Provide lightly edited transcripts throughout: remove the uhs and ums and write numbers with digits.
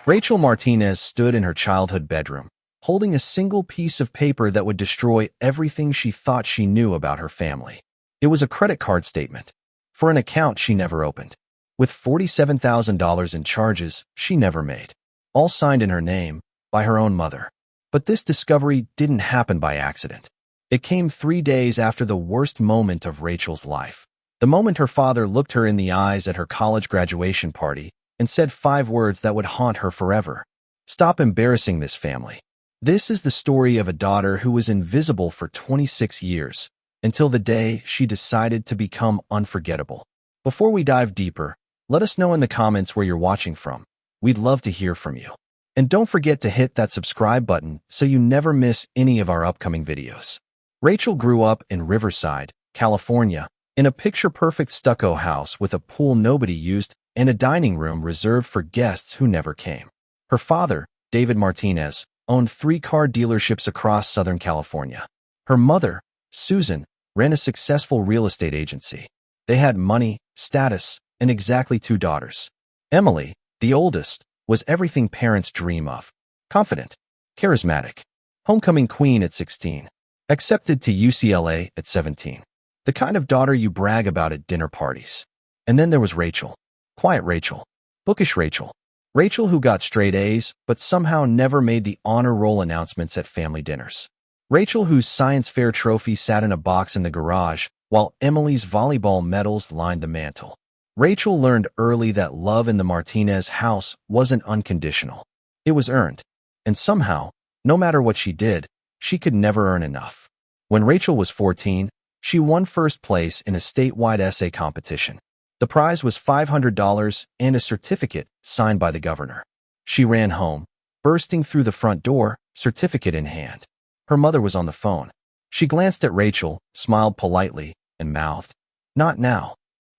Rachel Martinez stood in her childhood bedroom, holding a single piece of paper that would destroy everything she thought she knew about her family. It was a credit card statement for an account she never opened, with $47,000 in charges she never made, all signed in her name by her own mother. But this discovery didn't happen by accident. It came 3 days after the worst moment of Rachel's life, the moment her father looked her in the eyes at her college graduation party and said 5 words that would haunt her forever. "Stop embarrassing this family." This is the story of a daughter who was invisible for 26 years, until the day she decided to become unforgettable. Before we dive deeper, let us know in the comments where you're watching from. We'd love to hear from you. And don't forget to hit that subscribe button so you never miss any of our upcoming videos. Rachel grew up in Riverside, California, in a picture-perfect stucco house with a pool nobody used and a dining room reserved for guests who never came. Her father, David Martinez, owned 3 car dealerships across Southern California. Her mother, Susan, ran a successful real estate agency. They had money, status, and exactly 2 daughters. Emily, the oldest, was everything parents dream of. Confident, charismatic, homecoming queen at 16, accepted to UCLA at 17. The kind of daughter you brag about at dinner parties. And then there was Rachel. Quiet Rachel. Bookish Rachel. Rachel who got straight A's but somehow never made the honor roll announcements at family dinners. Rachel whose science fair trophy sat in a box in the garage while Emily's volleyball medals lined the mantel. Rachel learned early that love in the Martinez house wasn't unconditional. It was earned. And somehow, no matter what she did, she could never earn enough. When Rachel was 14, she won first place in a statewide essay competition. The prize was $500 and a certificate signed by the governor. She ran home, bursting through the front door, certificate in hand. Her mother was on the phone. She glanced at Rachel, smiled politely, and mouthed, "Not now."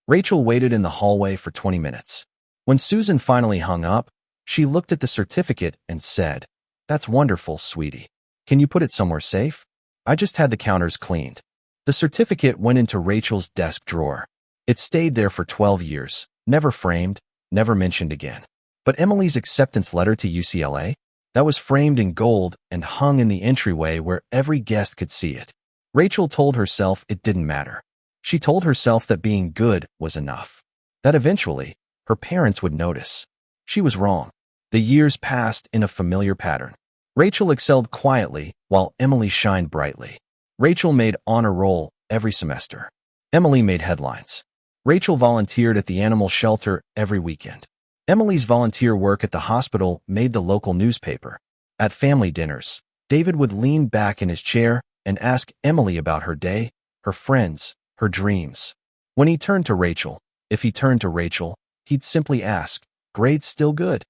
Rachel waited in the hallway for 20 minutes. When Susan finally hung up, she looked at the certificate and said, "That's wonderful, sweetie. Can you put it somewhere safe? I just had the counters cleaned." The certificate went into Rachel's desk drawer. It stayed there for 12 years, never framed, never mentioned again. But Emily's acceptance letter to UCLA? That was framed in gold and hung in the entryway where every guest could see it. Rachel told herself it didn't matter. She told herself that being good was enough. That eventually, her parents would notice. She was wrong. The years passed in a familiar pattern. Rachel excelled quietly while Emily shined brightly. Rachel made honor roll every semester. Emily made headlines. Rachel volunteered at the animal shelter every weekend. Emily's volunteer work at the hospital made the local newspaper. At family dinners, David would lean back in his chair and ask Emily about her day, her friends, her dreams. When he turned to Rachel, if he turned to Rachel, he'd simply ask, "Grades still good?"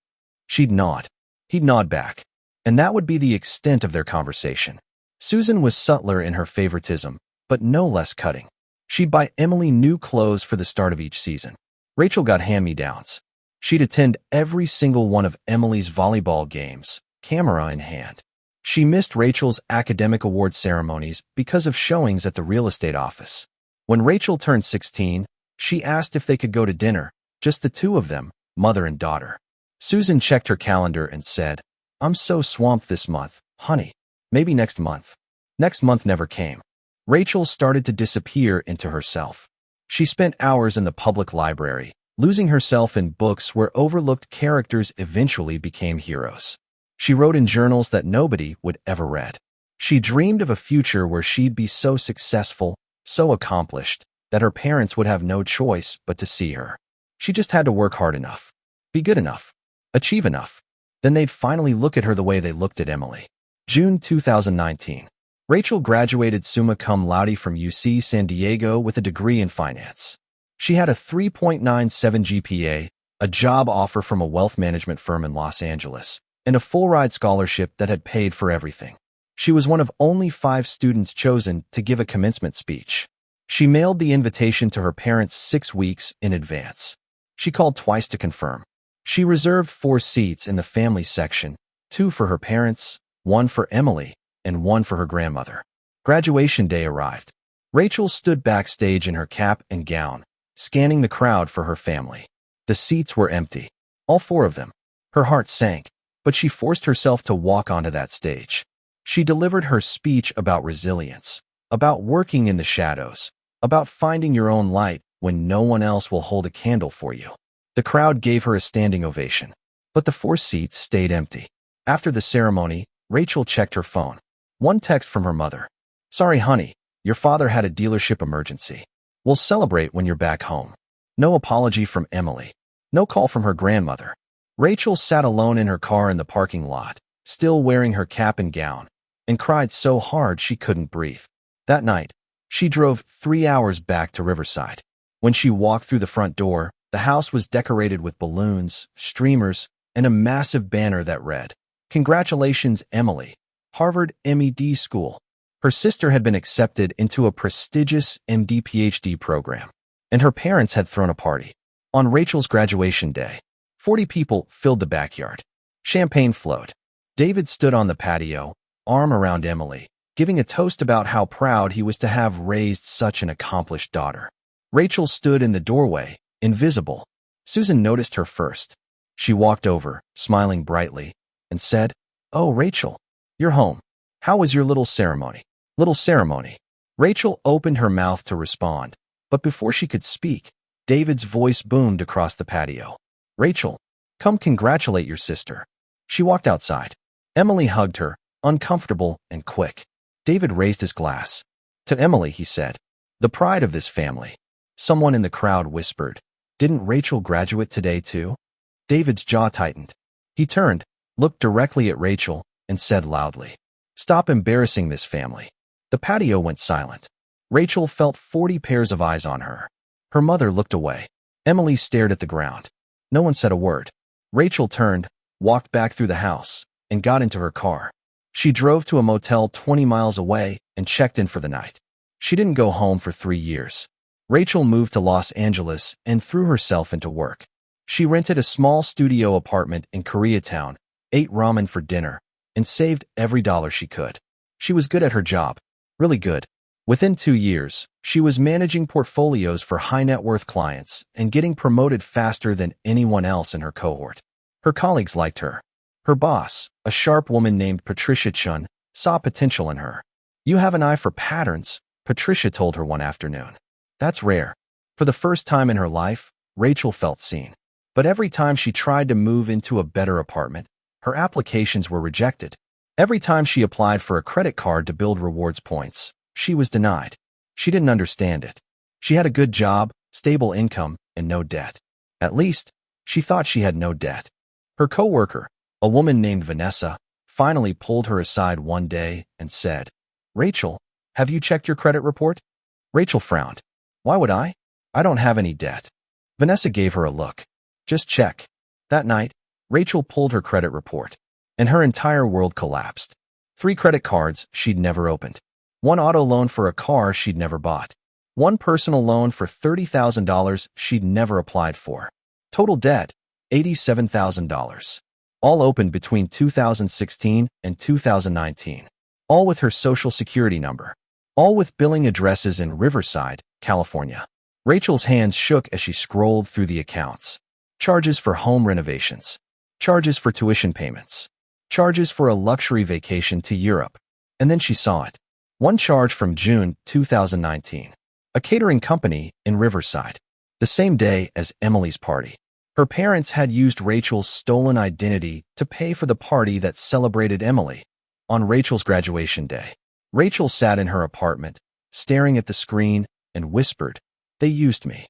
She'd nod. He'd nod back. And that would be the extent of their conversation. Susan was subtler in her favoritism, but no less cutting. She'd buy Emily new clothes for the start of each season. Rachel got hand-me-downs. She'd attend every single one of Emily's volleyball games, camera in hand. She missed Rachel's academic award ceremonies because of showings at the real estate office. When Rachel turned 16, she asked if they could go to dinner, just the 2 of them, mother and daughter. Susan checked her calendar and said, "I'm so swamped this month, honey. Maybe next month." Next month never came. Rachel started to disappear into herself. She spent hours in the public library, losing herself in books where overlooked characters eventually became heroes. She wrote in journals that nobody would ever read. She dreamed of a future where she'd be so successful, so accomplished, that her parents would have no choice but to see her. She just had to work hard enough, be good enough, achieve enough. Then they'd finally look at her the way they looked at Emily. June 2019. Rachel graduated summa cum laude from UC San Diego with a degree in finance. She had a 3.97 GPA, a job offer from a wealth management firm in Los Angeles, and a full-ride scholarship that had paid for everything. She was one of only 5 students chosen to give a commencement speech. She mailed the invitation to her parents 6 weeks in advance. She called twice to confirm. She reserved 4 seats in the family section, 2 for her parents, 1 for Emily, and 1 for her grandmother. Graduation day arrived. Rachel stood backstage in her cap and gown, scanning the crowd for her family. The seats were empty. All 4 of them. Her heart sank, but she forced herself to walk onto that stage. She delivered her speech about resilience, about working in the shadows, about finding your own light when no one else will hold a candle for you. The crowd gave her a standing ovation, but the 4 seats stayed empty. After the ceremony, Rachel checked her phone. One text from her mother. "Sorry, honey, your father had a dealership emergency. We'll celebrate when you're back home." No apology from Emily. No call from her grandmother. Rachel sat alone in her car in the parking lot, still wearing her cap and gown, and cried so hard she couldn't breathe. That night, she drove 3 hours back to Riverside. When she walked through the front door, the house was decorated with balloons, streamers, and a massive banner that read, "Congratulations, Emily, Harvard MED School." Her sister had been accepted into a prestigious MD-PhD program, and her parents had thrown a party. On Rachel's graduation day, 40 people filled the backyard. Champagne flowed. David stood on the patio, arm around Emily, giving a toast about how proud he was to have raised such an accomplished daughter. Rachel stood in the doorway, invisible. Susan noticed her first. She walked over, smiling brightly, and said, "Oh, Rachel, you're home. How was your little ceremony?" Little ceremony. Rachel opened her mouth to respond, but before she could speak, David's voice boomed across the patio. "Rachel, come congratulate your sister." She walked outside. Emily hugged her, uncomfortable and quick. David raised his glass. To Emily, he said, "The pride of this family." Someone in the crowd whispered, "Didn't Rachel graduate today too?" David's jaw tightened. He turned, looked directly at Rachel, and said loudly, "Stop embarrassing this family." The patio went silent. Rachel felt 40 pairs of eyes on her. Her mother looked away. Emily stared at the ground. No one said a word. Rachel turned, walked back through the house, and got into her car. She drove to a motel 20 miles away and checked in for the night. She didn't go home for 3 years. Rachel moved to Los Angeles and threw herself into work. She rented a small studio apartment in Koreatown, ate ramen for dinner, and saved every dollar she could. She was good at her job. Really good. Within 2 years, she was managing portfolios for high-net-worth clients and getting promoted faster than anyone else in her cohort. Her colleagues liked her. Her boss, a sharp woman named Patricia Chun, saw potential in her. "You have an eye for patterns," Patricia told her one afternoon. That's rare. For the first time in her life, Rachel felt seen. But every time she tried to move into a better apartment, her applications were rejected. Every time she applied for a credit card to build rewards points, she was denied. She didn't understand it. She had a good job, stable income, and no debt. At least, she thought she had no debt. Her coworker, a woman named Vanessa, finally pulled her aside one day and said, "Rachel, have you checked your credit report?" Rachel frowned. "Why would I? I don't have any debt." Vanessa gave her a look. "Just check." That night, Rachel pulled her credit report, and her entire world collapsed. 3 credit cards she'd never opened. 1 auto loan for a car she'd never bought. 1 personal loan for $30,000 she'd never applied for. Total debt, $87,000. All opened between 2016 and 2019. All with her social security number. All with billing addresses in Riverside, California. Rachel's hands shook as she scrolled through the accounts. Charges for home renovations. Charges for tuition payments. Charges for a luxury vacation to Europe. And then she saw it. One charge from June 2019. A catering company in Riverside. The same day as Emily's party. Her parents had used Rachel's stolen identity to pay for the party that celebrated Emily. On Rachel's graduation day, Rachel sat in her apartment, staring at the screen, and whispered, "They used me."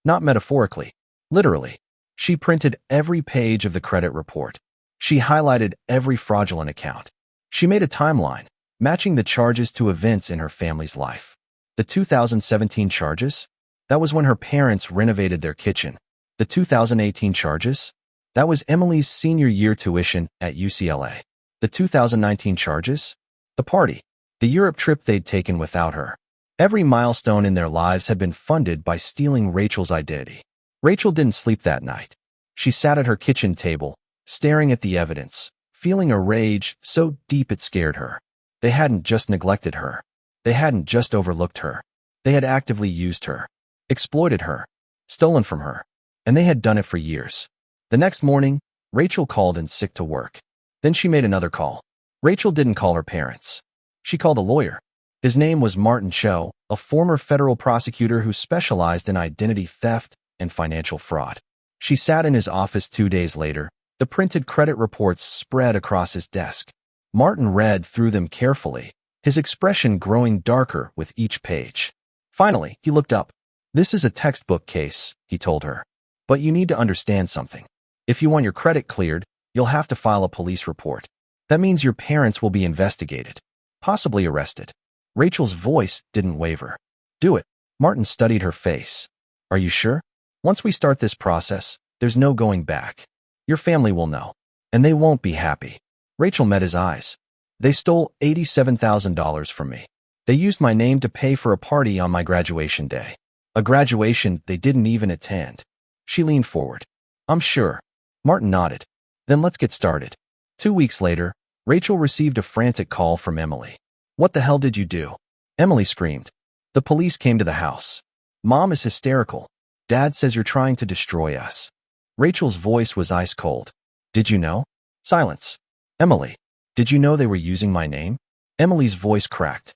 Not metaphorically, literally. She printed every page of the credit report. She highlighted every fraudulent account. She made a timeline, matching the charges to events in her family's life. The 2017 charges? That was when her parents renovated their kitchen. The 2018 charges? That was Emily's senior year tuition at UCLA. The 2019 charges? The party. The Europe trip they'd taken without her. Every milestone in their lives had been funded by stealing Rachel's identity. Rachel didn't sleep that night. She sat at her kitchen table, staring at the evidence, feeling a rage so deep it scared her. They hadn't just neglected her. They hadn't just overlooked her. They had actively used her, exploited her, stolen from her, and they had done it for years. The next morning, Rachel called in sick to work. Then she made another call. Rachel didn't call her parents. She called a lawyer. His name was Martin Cho, a former federal prosecutor who specialized in identity theft and financial fraud. She sat in his office 2 days later. The printed credit reports spread across his desk. Martin read through them carefully, his expression growing darker with each page. Finally, he looked up. "This is a textbook case," he told her. "But you need to understand something. If you want your credit cleared, you'll have to file a police report. That means your parents will be investigated, possibly arrested." Rachel's voice didn't waver. "Do it." Martin studied her face. "Are you sure? Once we start this process, there's no going back. Your family will know, and they won't be happy." Rachel met his eyes. "They stole $87,000 from me. They used my name to pay for a party on my graduation day. A graduation they didn't even attend." She leaned forward. "I'm sure." Martin nodded. "Then let's get started." 2 weeks later, Rachel received a frantic call from Emily. "What the hell did you do?" Emily screamed. "The police came to the house. Mom is hysterical. Dad says you're trying to destroy us." Rachel's voice was ice cold. "Did you know?" Silence. "Emily, did you know they were using my name?" Emily's voice cracked.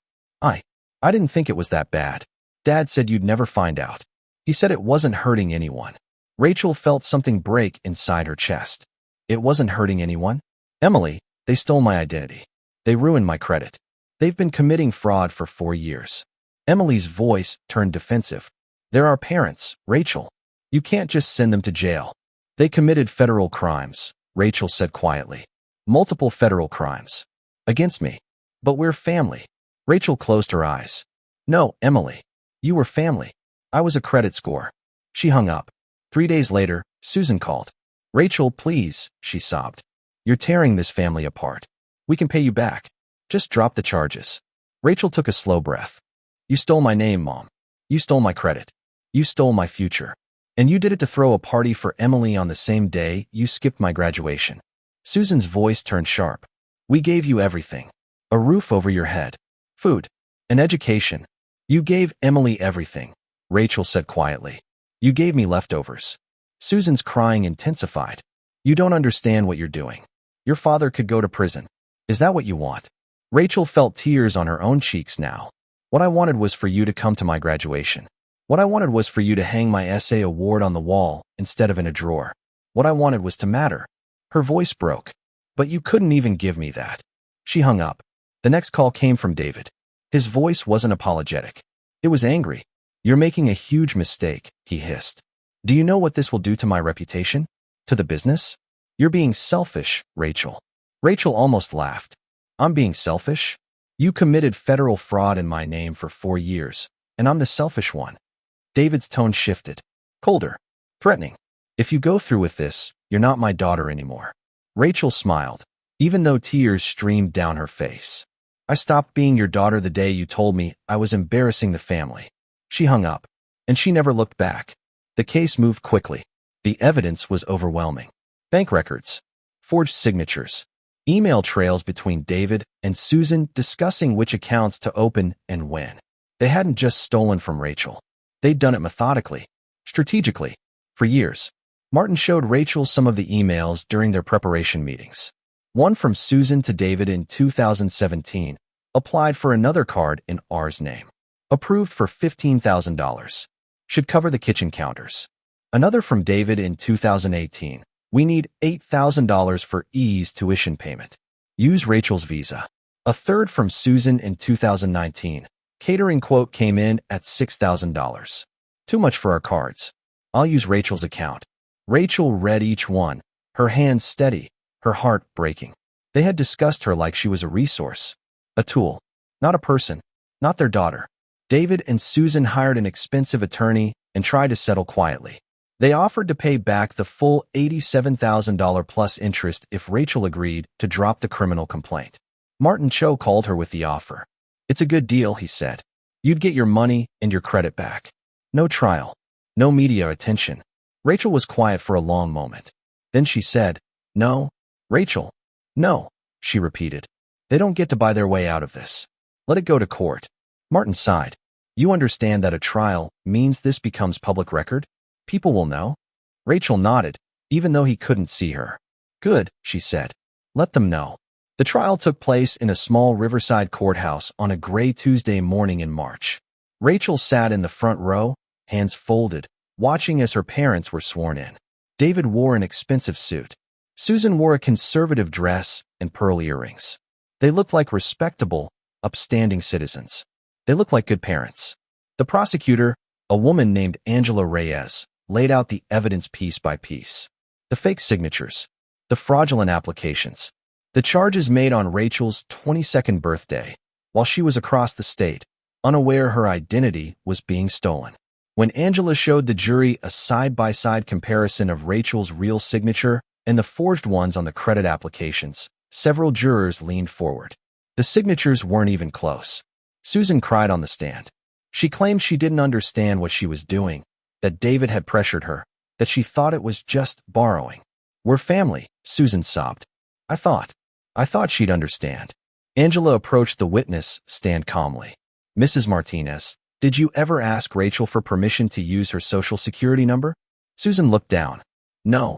I didn't think it was that bad. Dad said you'd never find out. He said it wasn't hurting anyone." Rachel felt something break inside her chest. "It wasn't hurting anyone?" "Emily, they stole my identity. They ruined my credit. They've been committing fraud for 4 years." Emily's voice turned defensive. "They're our parents, Rachel. You can't just send them to jail." "They committed federal crimes," Rachel said quietly. "Multiple federal crimes. Against me. But we're family." Rachel closed her eyes. "No, Emily. You were family. I was a credit score." She hung up. 3 days later, Susan called. "Rachel, please," she sobbed. "You're tearing this family apart. We can pay you back. Just drop the charges." Rachel took a slow breath. "You stole my name, Mom. You stole my credit. You stole my future. And you did it to throw a party for Emily on the same day you skipped my graduation." Susan's voice turned sharp. "We gave you everything. A roof over your head. Food. An education. You gave Emily everything," Rachel said quietly. "You gave me leftovers." Susan's crying intensified. "You don't understand what you're doing. Your father could go to prison. Is that what you want?" Rachel felt tears on her own cheeks now. "What I wanted was for you to come to my graduation. What I wanted was for you to hang my essay award on the wall instead of in a drawer. What I wanted was to matter." Her voice broke. "But you couldn't even give me that." She hung up. The next call came from David. His voice wasn't apologetic. It was angry. "You're making a huge mistake," he hissed. "Do you know what this will do to my reputation? To the business? You're being selfish, Rachel." Rachel almost laughed. "I'm being selfish? You committed federal fraud in my name for 4 years, and I'm the selfish one." David's tone shifted. Colder. Threatening. "If you go through with this, you're not my daughter anymore." Rachel smiled, even though tears streamed down her face. "I stopped being your daughter the day you told me I was embarrassing the family." She hung up, and she never looked back. The case moved quickly. The evidence was overwhelming. Bank records, forged signatures, email trails between David and Susan discussing which accounts to open and when. They hadn't just stolen from Rachel. They'd done it methodically, strategically, for years. Martin showed Rachel some of the emails during their preparation meetings. One from Susan to David in 2017 applied for another card in R's name. Approved for $15,000. Should cover the kitchen counters. Another from David in 2018. We need $8,000 for E's tuition payment. Use Rachel's visa. A third from Susan in 2019. Catering quote came in at $6,000. Too much for our cards. I'll use Rachel's account. Rachel read each one, her hands steady, her heart breaking. They had discussed her like she was a resource, a tool, not a person, not their daughter. David and Susan hired an expensive attorney and tried to settle quietly. They offered to pay back the full $87,000 plus interest if Rachel agreed to drop the criminal complaint. Martin Cho called her with the offer. "It's a good deal," he said. "You'd get your money and your credit back. No trial. No media attention." Rachel was quiet for a long moment. Then she said, "No, Rachel. No," she repeated. "They don't get to buy their way out of this. Let it go to court." Martin sighed. "You understand that a trial means this becomes public record? People will know?" Rachel nodded, even though he couldn't see her. Good, she said. Let them know. The trial took place in a small riverside courthouse on a gray Tuesday morning in March. Rachel sat in the front row, hands folded, watching as her parents were sworn in. David wore an expensive suit. Susan wore a conservative dress and pearl earrings. They looked like respectable, upstanding citizens. They looked like good parents. The prosecutor, a woman named Angela Reyes, laid out the evidence piece by piece. The fake signatures, the fraudulent applications, the charges made on Rachel's 22nd birthday, while she was across the state, unaware her identity was being stolen. When Angela showed the jury a side-by-side comparison of Rachel's real signature and the forged ones on the credit applications, several jurors leaned forward. The signatures weren't even close. Susan cried on the stand. She claimed she didn't understand what she was doing, that David had pressured her, that she thought it was just borrowing. We're family, Susan sobbed. I thought she'd understand. Angela approached the witness stand calmly. Mrs. Martinez, did you ever ask Rachel for permission to use her social security number? Susan looked down. No.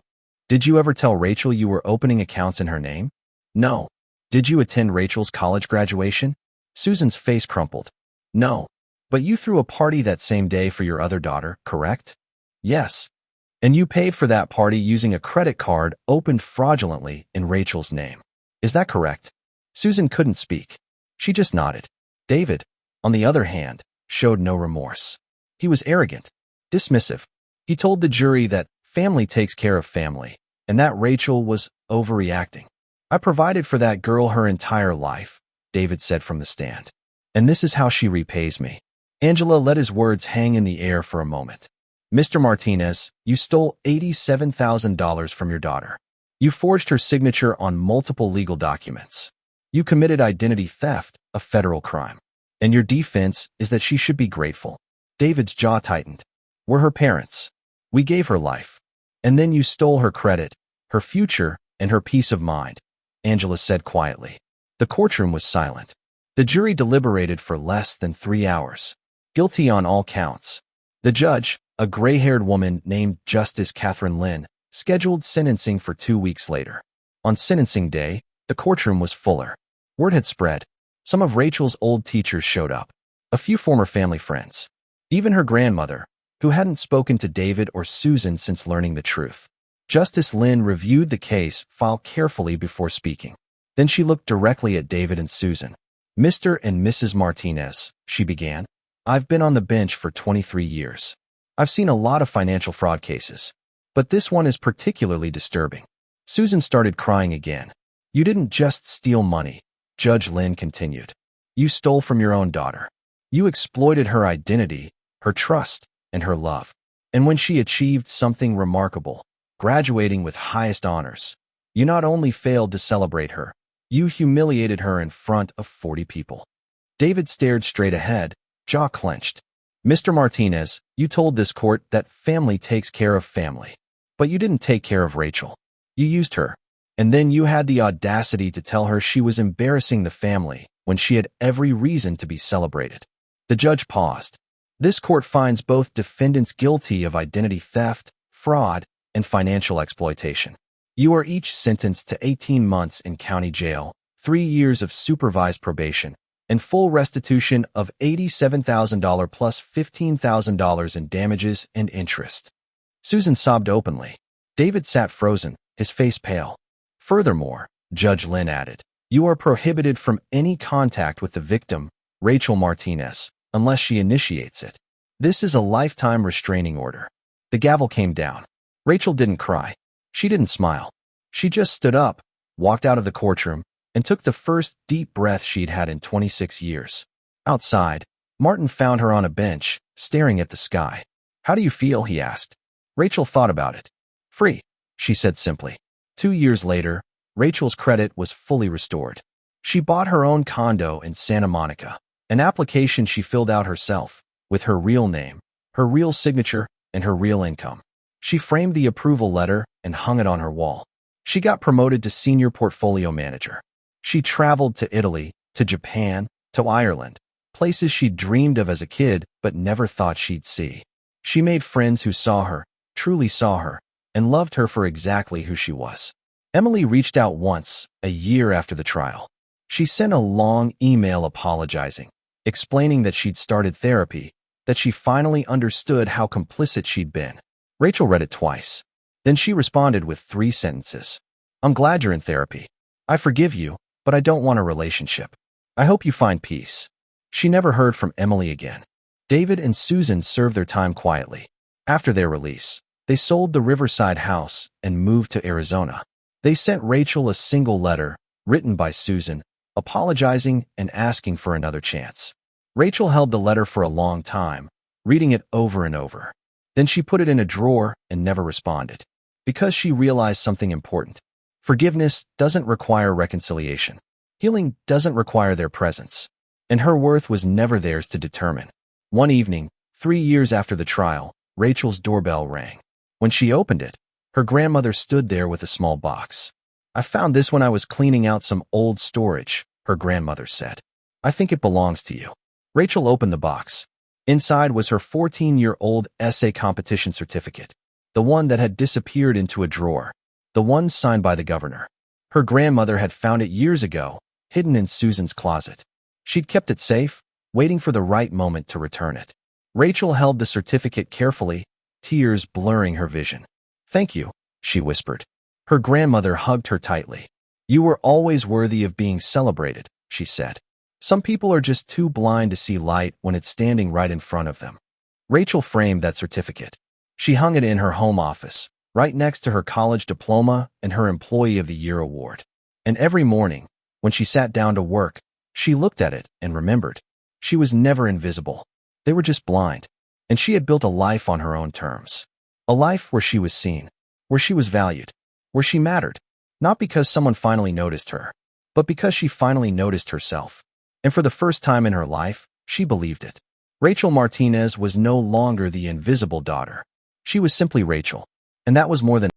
Did you ever tell Rachel you were opening accounts in her name? No. Did you attend Rachel's college graduation? Susan's face crumpled. No. But you threw a party that same day for your other daughter, correct? Yes. And you paid for that party using a credit card opened fraudulently in Rachel's name. Is that correct? Susan couldn't speak. She just nodded. David, on the other hand, showed no remorse. He was arrogant, dismissive. He told the jury that family takes care of family, and that Rachel was overreacting. I provided for that girl her entire life, David said from the stand. And this is how she repays me. Angela let his words hang in the air for a moment. Mr. Martinez, you stole $87,000 from your daughter. You forged her signature on multiple legal documents. You committed identity theft, a federal crime. And your defense is that she should be grateful. David's jaw tightened. We're her parents. We gave her life. And then you stole her credit, her future, and her peace of mind, Angela said quietly. The courtroom was silent. The jury deliberated for less than 3 hours. Guilty on all counts. The judge, a gray-haired woman named Justice Catherine Lynn, scheduled sentencing for 2 weeks later. On sentencing day, the courtroom was fuller. Word had spread. Some of Rachel's old teachers showed up. A few former family friends. Even her grandmother, who hadn't spoken to David or Susan since learning the truth. Justice Lynn reviewed the case file carefully before speaking. Then she looked directly at David and Susan. Mr. and Mrs. Martinez, she began. I've been on the bench for 23 years. I've seen a lot of financial fraud cases, but this one is particularly disturbing. Susan started crying again. You didn't just steal money, Judge Lynn continued. You stole from your own daughter. You exploited her identity, her trust, and her love. And when she achieved something remarkable, graduating with highest honors, you not only failed to celebrate her, you humiliated her in front of 40 people. David stared straight ahead, jaw clenched. Mr. Martinez, you told this court that family takes care of family. But you didn't take care of Rachel. You used her. And then you had the audacity to tell her she was embarrassing the family when she had every reason to be celebrated. The judge paused. This court finds both defendants guilty of identity theft, fraud, and financial exploitation. You are each sentenced to 18 months in county jail, 3 years of supervised probation, and full restitution of $87,000 plus $15,000 in damages and interest. Susan sobbed openly. David sat frozen, his face pale. Furthermore, Judge Lynn added, you are prohibited from any contact with the victim, Rachel Martinez, unless she initiates it. This is a lifetime restraining order. The gavel came down. Rachel didn't cry. She didn't smile. She just stood up, walked out of the courtroom, and took the first deep breath she'd had in 26 years. Outside, Martin found her on a bench, staring at the sky. How do you feel? He asked. Rachel thought about it. Free, she said simply. 2 years later, Rachel's credit was fully restored. She bought her own condo in Santa Monica, an application she filled out herself, with her real name, her real signature, and her real income. She framed the approval letter and hung it on her wall. She got promoted to senior portfolio manager. She traveled to Italy, to Japan, to Ireland, places she'd dreamed of as a kid but never thought she'd see. She made friends who saw her, truly saw her, and loved her for exactly who she was. Emily reached out once, a year after the trial. She sent a long email apologizing, explaining that she'd started therapy, that she finally understood how complicit she'd been. Rachel read it twice. Then she responded with 3 sentences. I'm glad you're in therapy. I forgive you, but I don't want a relationship. I hope you find peace. She never heard from Emily again. David and Susan served their time quietly. After their release, they sold the Riverside house and moved to Arizona. They sent Rachel a single letter, written by Susan, apologizing and asking for another chance. Rachel held the letter for a long time, reading it over and over. Then she put it in a drawer and never responded. Because she realized something important. Forgiveness doesn't require reconciliation. Healing doesn't require their presence. And her worth was never theirs to determine. One evening, 3 years after the trial, Rachel's doorbell rang. When she opened it, her grandmother stood there with a small box. I found this when I was cleaning out some old storage, her grandmother said. I think it belongs to you. Rachel opened the box. Inside was her 14-year-old essay competition certificate, the one that had disappeared into a drawer, the one signed by the governor. Her grandmother had found it years ago, hidden in Susan's closet. She'd kept it safe, waiting for the right moment to return it. Rachel held the certificate carefully, tears blurring her vision. Thank you, she whispered. Her grandmother hugged her tightly. You were always worthy of being celebrated, she said. Some people are just too blind to see light when it's standing right in front of them. Rachel framed that certificate. She hung it in her home office, right next to her college diploma and her Employee of the Year award. And every morning, when she sat down to work, she looked at it and remembered. She was never invisible. They were just blind. And she had built a life on her own terms. A life where she was seen, where she was valued, where she mattered. Not because someone finally noticed her, but because she finally noticed herself. And for the first time in her life, she believed it. Rachel Martinez was no longer the invisible daughter. She was simply Rachel. And that was more than